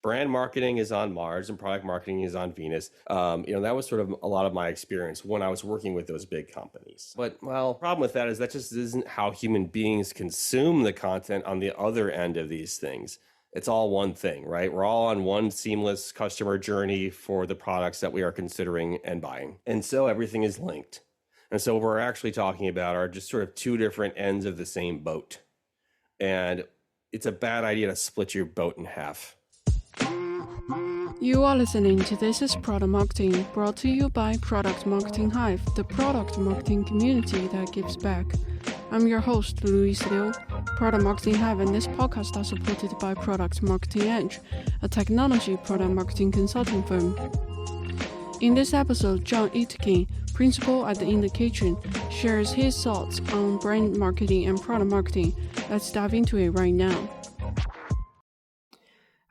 Brand marketing is on Mars and product marketing is on Venus. That was sort of a lot of my experience when I was working with those big companies. But, well, problem with that is that just isn't how human beings consume the content on the other end of these things. It's all one thing, right? We're all on one seamless customer journey for the products that we are considering and buying. And so everything is linked. And so what we're actually talking about are just sort of two different ends of the same boat. And it's a bad idea to split your boat in half. You are listening to This is Product Marketing, brought to you by Product Marketing Hive, the product marketing community that gives back. I'm your host, Louise Liu. Product Marketing Hive and this podcast are supported by Product Marketing Edge, a technology product marketing consulting firm. In this episode, Jon Itkin, principal at In the Kitchen, shares his thoughts on brand marketing and product marketing. Let's dive into it right now.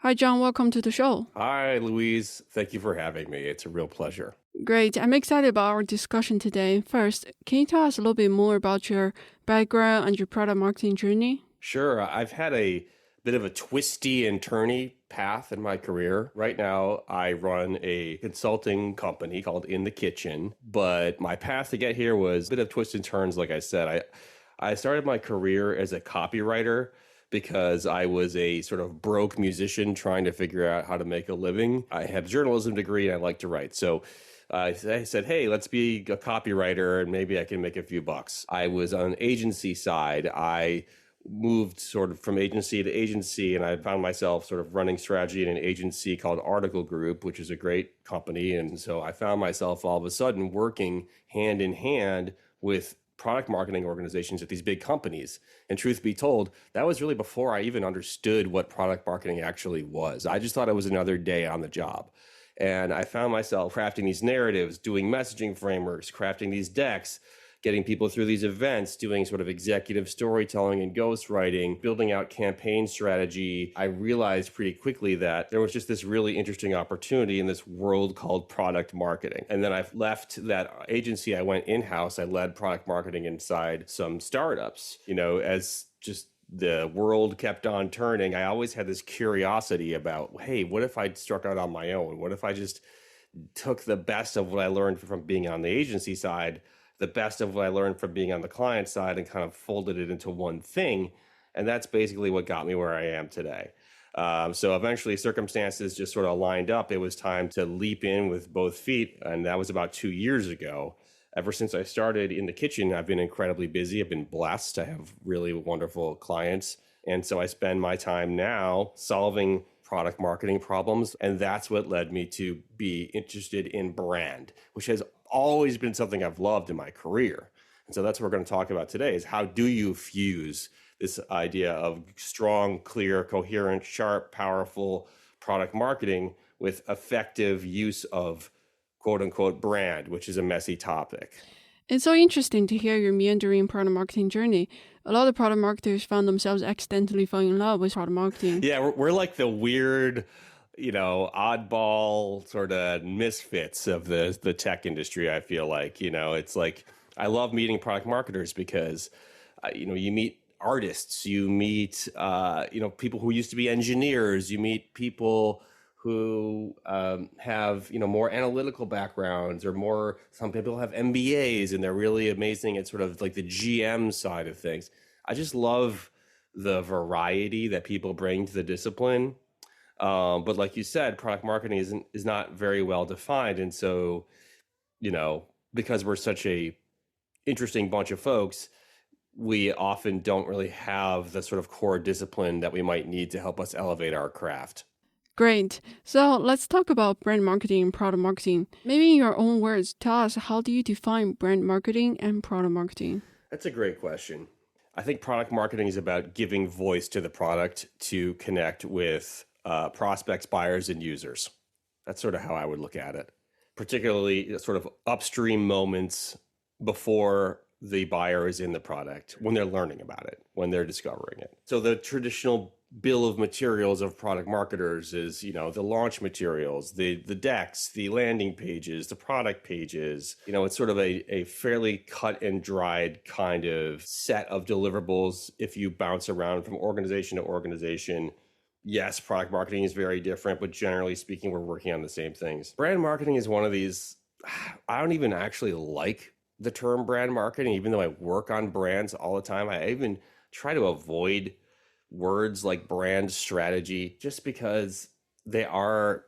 Hi, Jon. Welcome to the show. Hi, Louise. Thank you for having me. It's a real pleasure. Great. I'm excited about our discussion today. First, can you tell us a little bit more about your background and your product marketing journey? Sure. I've had a bit of a twisty and turny path in my career. Right now, I run a consulting company called In the Kitchen, but my path to get here was a bit of twists and turns. Like I said, I started my career as a copywriter because I was a sort of broke musician trying to figure out how to make a living. I had a journalism degree and I like to write. So I said, hey, let's be a copywriter and maybe I can make a few bucks. I was on agency side. I moved sort of from agency to agency, and I found myself sort of running strategy in an agency called Article Group, which is a great company. And so I found myself all of a sudden working hand in hand with product marketing organizations at these big companies. And truth be told, that was really before I even understood what product marketing actually was. I just thought it was another day on the job. And I found myself crafting these narratives, doing messaging frameworks, crafting these decks, getting people through these events, doing sort of executive storytelling and ghostwriting, building out campaign strategy. I realized pretty quickly that there was just this really interesting opportunity in this world called product marketing. And then I left that agency. I went in-house. I led product marketing inside some startups, as just the world kept on turning. I always had this curiosity about, hey, what if I struck out on my own? What if I just took the best of what I learned from being on the agency side, the best of what I learned from being on the client side, and kind of folded it into one thing. And that's basically what got me where I am today. So eventually circumstances just sort of lined up. It was time to leap in with both feet. And that was about 2 years ago. Ever since I started In the Kitchen, I've been incredibly busy. I've been blessed. I have really wonderful clients. And so I spend my time now solving product marketing problems. And that's what led me to be interested in brand, which has always been something I've loved in my career. And so that's what we're going to talk about today is how do you fuse this idea of strong, clear, coherent, sharp, powerful product marketing with effective use of quote unquote brand, which is a messy topic. It's so interesting to hear your meandering product marketing journey. A lot of product marketers found themselves accidentally falling in love with product marketing. Yeah, we're like the weird, oddball sort of misfits of the tech industry, I feel like. It's like I love meeting product marketers because, you meet artists, you meet, people who used to be engineers, you meet people who have, more analytical backgrounds or some people have MBAs and they're really amazing at sort of like the GM side of things. I just love the variety that people bring to the discipline. But like you said, product marketing is not very well defined. And so, because we're such a interesting bunch of folks, we often don't really have the sort of core discipline that we might need to help us elevate our craft. Great. So let's talk about brand marketing and product marketing. Maybe in your own words, tell us, how do you define brand marketing and product marketing? That's a great question. I think product marketing is about giving voice to the product to connect with prospects, buyers, and users. That's sort of how I would look at it, particularly sort of upstream moments before the buyer is in the product, when they're learning about it, when they're discovering it. So the traditional bill of materials of product marketers is, the launch materials, the decks, the landing pages, the product pages. It's sort of a fairly cut and dried kind of set of deliverables if you bounce around from organization to organization Yes, product marketing is very different, but generally speaking, we're working on the same things. Brand marketing is one of these, I don't even actually like the term brand marketing, even though I work on brands all the time. I even try to avoid words like brand strategy just because they are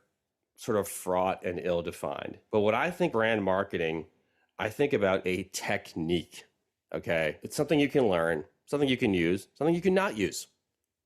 sort of fraught and ill-defined. But what I think brand marketing, I think about a technique, okay? It's something you can learn, something you can use, something you can not use.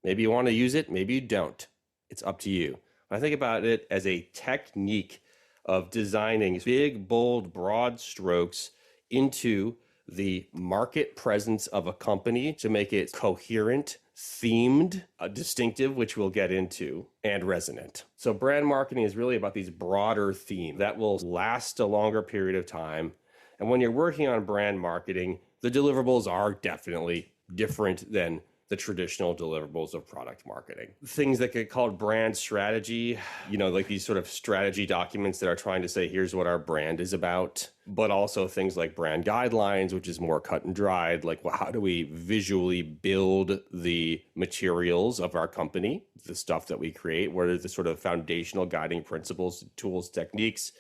Maybe you want to use it, maybe you don't. It's up to you. I think about it as a technique of designing big, bold, broad strokes into the market presence of a company to make it coherent, themed, distinctive, which we'll get into, and resonant. So brand marketing is really about these broader themes that will last a longer period of time. And when you're working on brand marketing, the deliverables are definitely different than the traditional deliverables of product marketing. Things that get called brand strategy, like these sort of strategy documents that are trying to say, here's what our brand is about, but also things like brand guidelines, which is more cut and dried. Like, well, how do we visually build the materials of our company, the stuff that we create? What are the sort of foundational guiding principles, tools, techniques?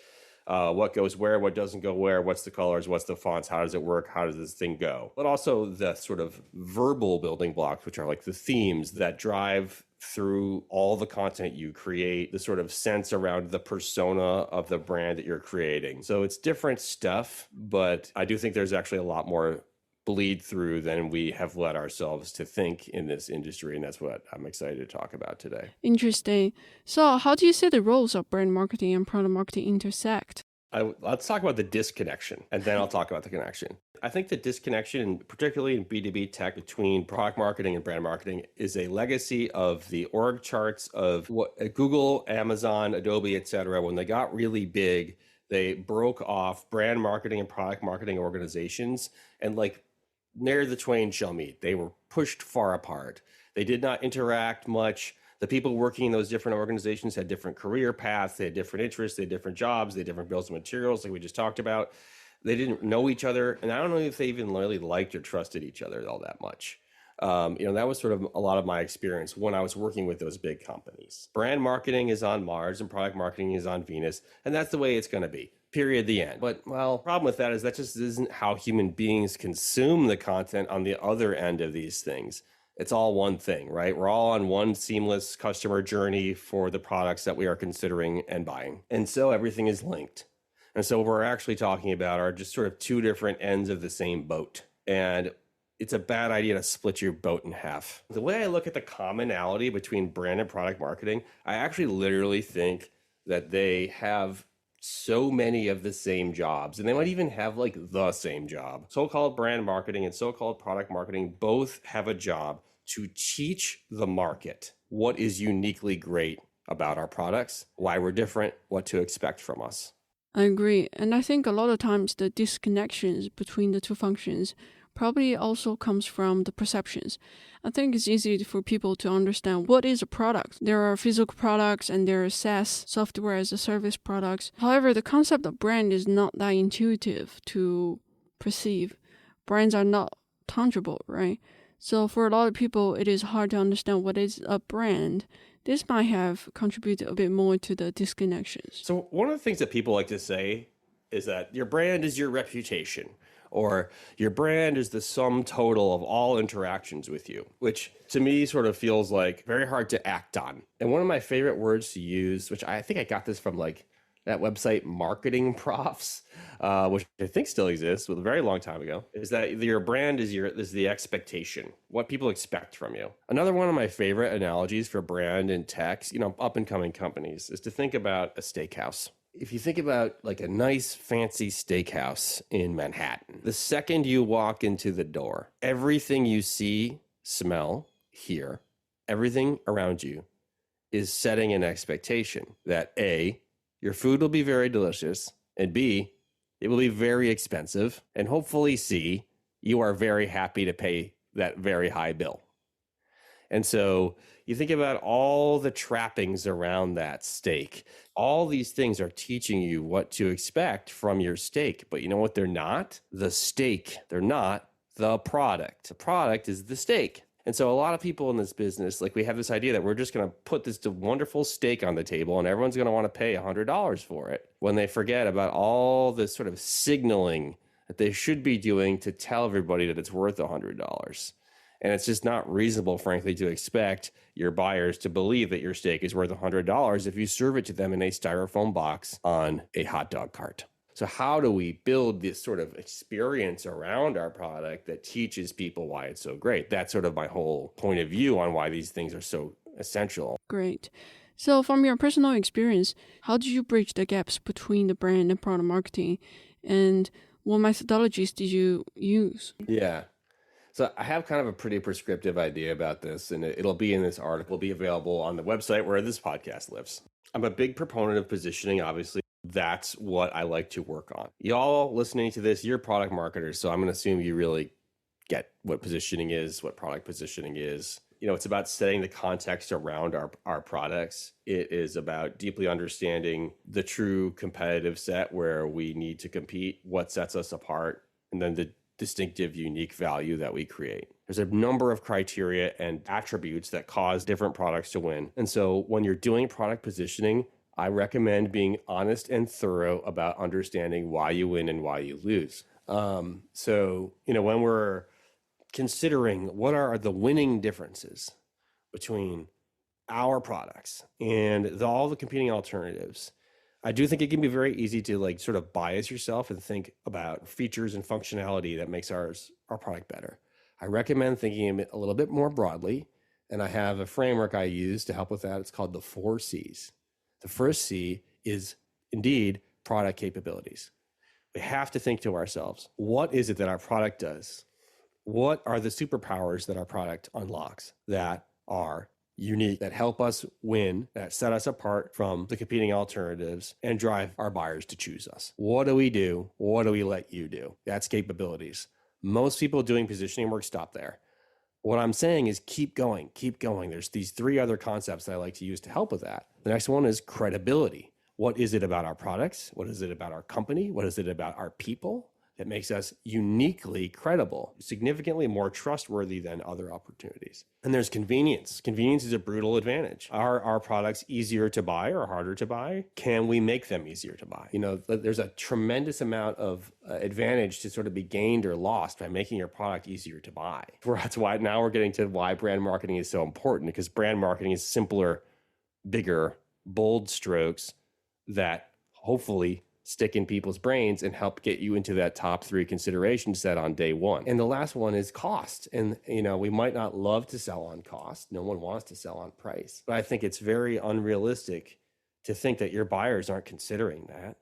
What goes where, what doesn't go where, what's the colors, what's the fonts, how does it work, how does this thing go? But also the sort of verbal building blocks, which are like the themes that drive through all the content you create, the sort of sense around the persona of the brand that you're creating. So it's different stuff, but I do think there's actually a lot more bleed through than we have led ourselves to think in this industry. And that's what I'm excited to talk about today. Interesting. So how do you see the roles of brand marketing and product marketing intersect? Let's talk about the disconnection, and then I'll talk about the connection. I think the disconnection, particularly in B2B tech, between product marketing and brand marketing is a legacy of the org charts of what Google, Amazon, Adobe, et cetera. When they got really big, they broke off brand marketing and product marketing organizations, and like ne'er the twain shall meet. They were pushed far apart. They did not interact much. The people working in those different organizations had different career paths. They had different interests. They had different jobs. They had different bills of materials, like we just talked about. They didn't know each other. And I don't know if they even really liked or trusted each other all that much. That was sort of a lot of my experience when I was working with those big companies. Brand marketing is on Mars and product marketing is on Venus. And that's the way it's going to be. Period, the end. But, well, problem with that is that just isn't how human beings consume the content on the other end of these things. It's all one thing, right? We're all on one seamless customer journey for the products that we are considering and buying. And so everything is linked. And so what we're actually talking about are just sort of two different ends of the same boat. And it's a bad idea to split your boat in half. The way I look at the commonality between brand and product marketing, I actually literally think that they have so many of the same jobs, and they might even have like the same job. So-called brand marketing and so-called product marketing both have a job to teach the market what is uniquely great about our products, why we're different, what to expect from us. I agree. And I think a lot of times the disconnections between the two functions probably also comes from the perceptions. I think it's easy for people to understand what is a product. There are physical products and there are SaaS, software as a service products. However, the concept of brand is not that intuitive to perceive. Brands are not tangible, right? So for a lot of people, it is hard to understand what is a brand. This might have contributed a bit more to the disconnections. So one of the things that people like to say is that your brand is your reputation, or your brand is the sum total of all interactions with you, which to me sort of feels like very hard to act on. And one of my favorite words to use, which I think I got this from like that website Marketing Profs, which I think still exists, but a very long time ago, is that your brand is the expectation, what people expect from you. Another one of my favorite analogies for brand in tech, up and coming companies, is to think about a steakhouse. If you think about like a nice fancy steakhouse in Manhattan, the second you walk into the door, everything you see, smell, hear, everything around you is setting an expectation that A, your food will be very delicious, and B, it will be very expensive, and hopefully C, you are very happy to pay that very high bill. And so you think about all the trappings around that steak. All these things are teaching you what to expect from your steak. But you know what they're not? The steak. They're not the product. The product is the steak. And so a lot of people in this business, like we have this idea that we're just going to put this wonderful steak on the table and everyone's going to want to pay $100 for it when they forget about all this sort of signaling that they should be doing to tell everybody that it's worth $100. And it's just not reasonable, frankly, to expect your buyers to believe that your steak is worth $100 if you serve it to them in a styrofoam box on a hot dog cart. So how do we build this sort of experience around our product that teaches people why it's so great? That's sort of my whole point of view on why these things are so essential. Great. So from your personal experience, how do you bridge the gaps between the brand and product marketing? And what methodologies did you use? Yeah. So I have kind of a pretty prescriptive idea about this, and it'll be in this article, be available on the website where this podcast lives. I'm a big proponent of positioning, obviously. That's what I like to work on. Y'all listening to this, you're product marketers, so I'm going to assume you really get what positioning is, what product positioning is. It's about setting the context around our products. It is about deeply understanding the true competitive set where we need to compete, what sets us apart, and then the distinctive, unique value that we create. There's a number of criteria and attributes that cause different products to win. And so when you're doing product positioning, I recommend being honest and thorough about understanding why you win and why you lose. When we're considering what are the winning differences between our products and all the competing alternatives, I do think it can be very easy to sort of bias yourself and think about features and functionality that makes our product better. I recommend thinking a little bit more broadly, and I have a framework I use to help with that. It's called the 4 C's. The first C is indeed product capabilities. We have to think to ourselves, what is it that our product does? What are the superpowers that our product unlocks that are unique, that help us win, that set us apart from the competing alternatives and drive our buyers to choose us? What do we do? What do we let you do? That's capabilities. Most people doing positioning work stop there. What I'm saying is keep going, keep going. There's these 3 other concepts that I like to use to help with that. The next one is credibility. What is it about our products? What is it about our company? What is it about our people that makes us uniquely credible, significantly more trustworthy than other opportunities? And there's convenience. Convenience is a brutal advantage. Are our products easier to buy or harder to buy? Can we make them easier to buy? There's a tremendous amount of advantage to sort of be gained or lost by making your product easier to buy. That's why now we're getting to why brand marketing is so important, because brand marketing is simpler, bigger, bold strokes that hopefully stick in people's brains and help get you into that top 3 consideration set on day one. And the last one is cost. And, we might not love to sell on cost. No one wants to sell on price. But I think it's very unrealistic to think that your buyers aren't considering that.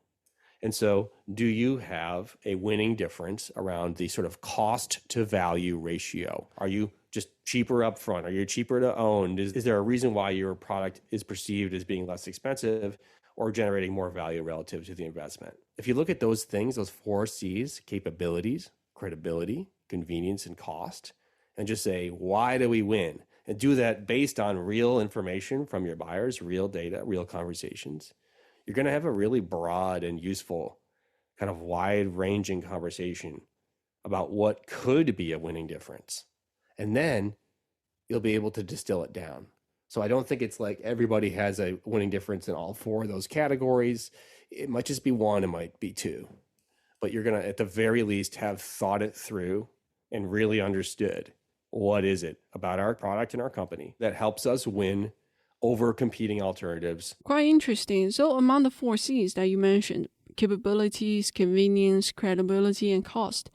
And so do you have a winning difference around the sort of cost to value ratio? Are you just cheaper up front? Are you cheaper to own? Is there a reason why your product is perceived as being less expensive or generating more value relative to the investment? If you look at those things, those 4 C's, capabilities, credibility, convenience, and cost, and just say, why do we win? And do that based on real information from your buyers, real data, real conversations, you're going to have a really broad and useful kind of wide-ranging conversation about what could be a winning difference. And then you'll be able to distill it down. So I don't think it's like everybody has a winning difference in all 4 of those categories. It might just be 1, it might be 2. But you're going to, at the very least, have thought it through and really understood what is it about our product and our company that helps us win over competing alternatives. Quite interesting. So among the 4 C's that you mentioned, capabilities, convenience, credibility, and cost,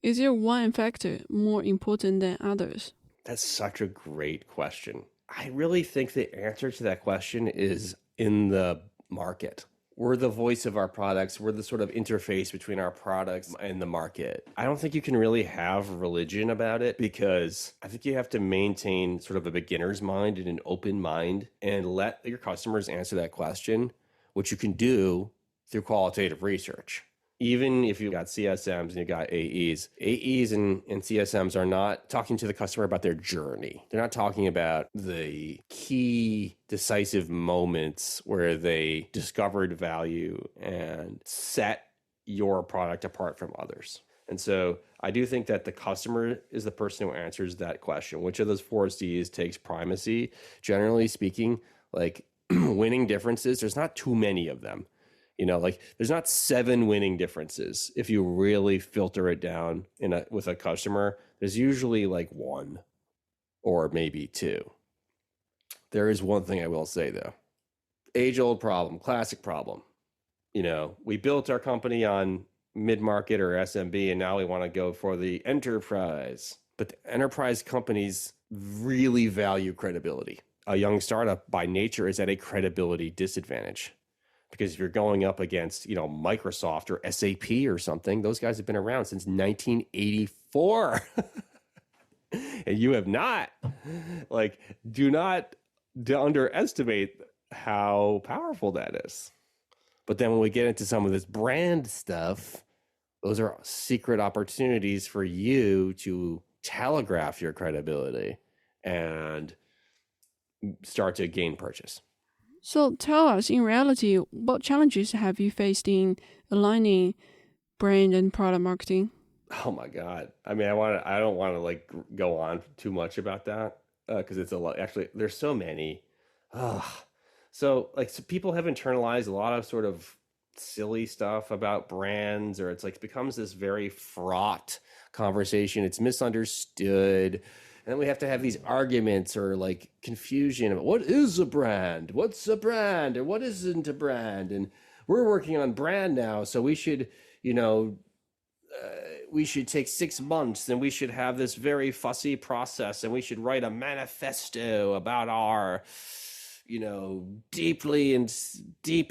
is there one factor more important than others? That's such a great question. I really think the answer to that question is in the market. We're the voice of our products. We're the sort of interface between our products and the market. I don't think you can really have religion about it, because I think you have to maintain sort of a beginner's mind and an open mind and let your customers answer that question, which you can do through qualitative research. Even if you've got CSMs and you've got AEs and CSMs are not talking to the customer about their journey. They're not talking about the key decisive moments where they discovered value and set your product apart from others. And so I do think that the customer is the person who answers that question. Which of those four C's takes primacy? Generally speaking, like winning differences, there's not too many of them. Like there's not 7 winning differences. If you really filter it down with a customer, there's usually like 1 or maybe 2. There is one thing I will say though. Age-old problem, classic problem. We built our company on mid-market or SMB, and now we want to go for the enterprise. But the enterprise companies really value credibility. A young startup by nature is at a credibility disadvantage. Because if you're going up against, Microsoft or SAP or something, those guys have been around since 1984. And you have not. Do not underestimate how powerful that is. But then when we get into some of this brand stuff, those are secret opportunities for you to telegraph your credibility and start to gain purchase. So tell us, in reality, what challenges have you faced in aligning brand and product marketing? Oh my God. I mean, I don't want to go on too much about that because it's a lot. Actually, there's so many. So people have internalized a lot of sort of silly stuff about brands, or it becomes this very fraught conversation. It's misunderstood. And then we have to have these arguments or confusion about what is a brand, what's a brand, and what isn't a brand. And we're working on brand now, so we should, we should take 6 months, and we should have this very fussy process, and we should write a manifesto about our, deep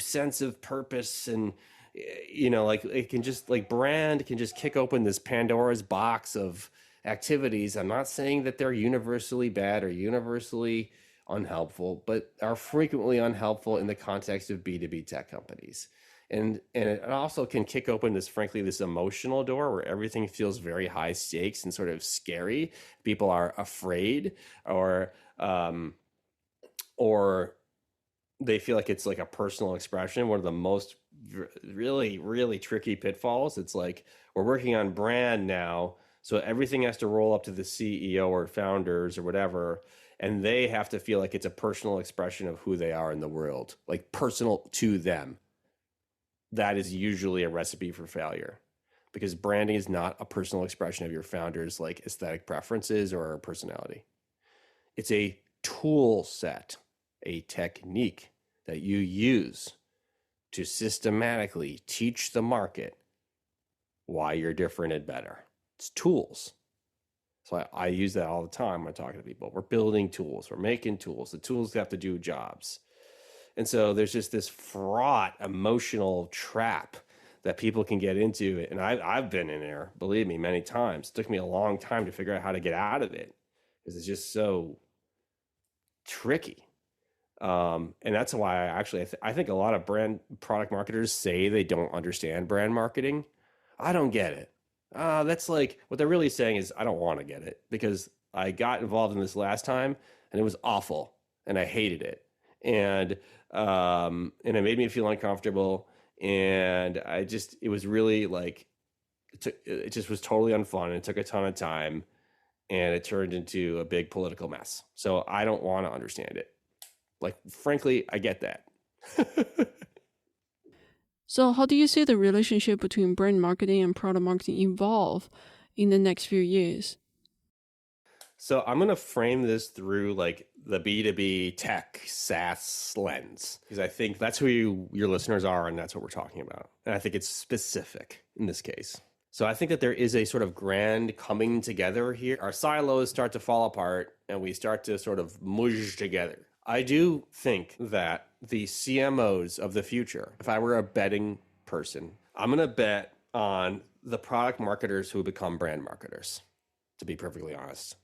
sense of purpose. And, it can just brand can just kick open this Pandora's box of activities. I'm not saying that they're universally bad or universally unhelpful, but are frequently unhelpful in the context of B2B tech companies. And it also can kick open this emotional door where everything feels very high stakes and sort of scary. People are afraid or they feel like it's like a personal expression. One of the most really, really tricky pitfalls. It's we're working on brand now, so everything has to roll up to the CEO or founders or whatever, and they have to feel like it's a personal expression of who they are in the world, personal to them. That is usually a recipe for failure, because branding is not a personal expression of your founders' aesthetic preferences or personality. It's a tool set, a technique that you use to systematically teach the market why you're different and better. It's tools. So I use that all the time when talking to people. We're building tools. We're making tools. The tools have to do jobs. And so there's just this fraught emotional trap that people can get into. And I've been in there, believe me, many times. It took me a long time to figure out how to get out of it because it's just so tricky. And that's why I think a lot of product marketers say they don't understand brand marketing. I don't get it. That's what they're really saying is I don't want to get it because I got involved in this last time and it was awful and I hated it. And it made me feel uncomfortable. And it was really it just was totally unfun. It took a ton of time and it turned into a big political mess. So I don't want to understand it. Frankly, I get that. So how do you see the relationship between brand marketing and product marketing evolve in the next few years? So I'm going to frame this through the B2B tech SaaS lens, because I think that's who your listeners are, and that's what we're talking about. And I think it's specific in this case. So I think that there is a sort of grand coming together here. Our silos start to fall apart and we start to sort of mush together. I do think that the CMOs of the future, if I were a betting person, I'm going to bet on the product marketers who become brand marketers, to be perfectly honest,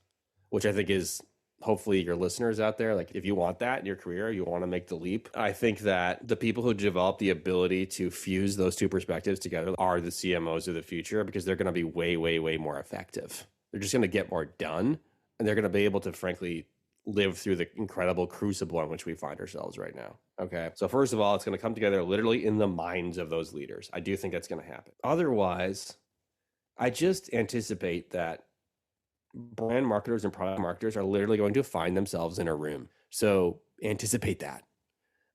which I think is hopefully your listeners out there. If you want that in your career, you want to make the leap. I think that the people who develop the ability to fuse those two perspectives together are the CMOs of the future, because they're going to be way, way, way more effective. They're just going to get more done, and they're going to be able to, frankly, live through the incredible crucible in which we find ourselves right now. Okay. So first of all, it's going to come together literally in the minds of those leaders. I do think that's going to happen. Otherwise, I just anticipate that brand marketers and product marketers are literally going to find themselves in a room. So anticipate that.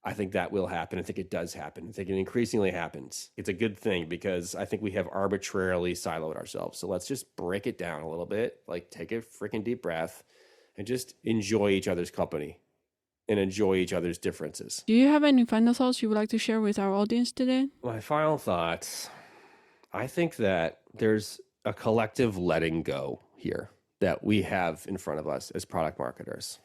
I think that will happen. I think it does happen. I think it increasingly happens. It's a good thing because I think we have arbitrarily siloed ourselves. So let's just break it down a little bit, like take a freaking deep breath and just enjoy each other's company and enjoy each other's differences. Do you have any final thoughts you would like to share with our audience today? My final thoughts, I think that there's a collective letting go here that we have in front of us as product marketers.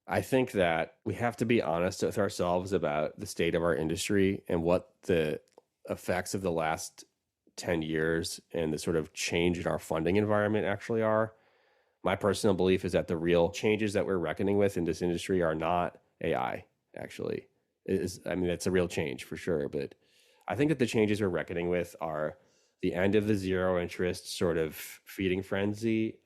I think that we have to be honest with ourselves about the state of our industry and what the effects of the last 10 years and the sort of change in our funding environment actually are. My personal belief is that the real changes that we're reckoning with in this industry are not AI, actually. It's a real change for sure. But I think that the changes we're reckoning with are the end of the zero interest sort of feeding frenzy,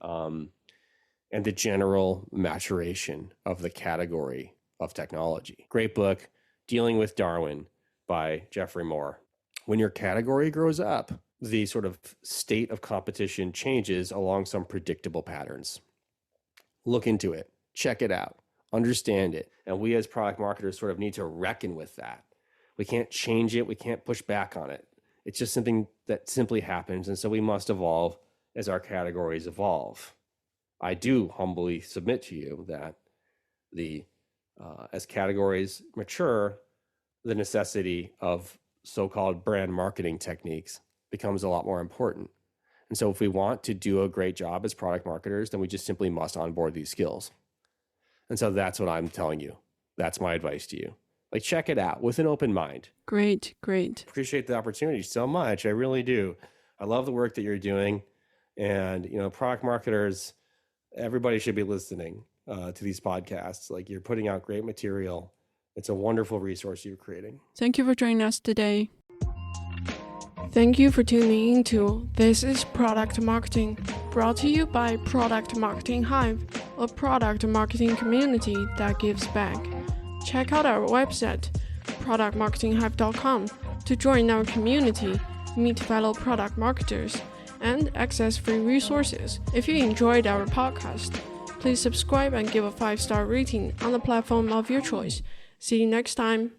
and the general maturation of the category of technology. Great book, Dealing with Darwin by Jeffrey Moore. When your category grows up, the sort of state of competition changes along some predictable patterns. Look into it, check it out, understand it. And we as product marketers sort of need to reckon with that. We can't change it, we can't push back on it. It's just something that simply happens. And so we must evolve as our categories evolve. I do humbly submit to you that as categories mature, the necessity of so-called brand marketing techniques becomes a lot more important. And so if we want to do a great job as product marketers, then we just simply must onboard these skills. And so that's what I'm telling you. That's my advice to you. Like, check it out with an open mind. Great. Appreciate the opportunity so much. I really do. I love the work that you're doing. And, product marketers, everybody should be listening to these podcasts. Like, you're putting out great material. It's a wonderful resource you're creating. Thank you for joining us today. Thank you for tuning into This is Product Marketing, brought to you by Product Marketing Hive, a product marketing community that gives back. Check out our website, productmarketinghive.com, to join our community, meet fellow product marketers, and access free resources. If you enjoyed our podcast, please subscribe and give a 5-star rating on the platform of your choice. See you next time.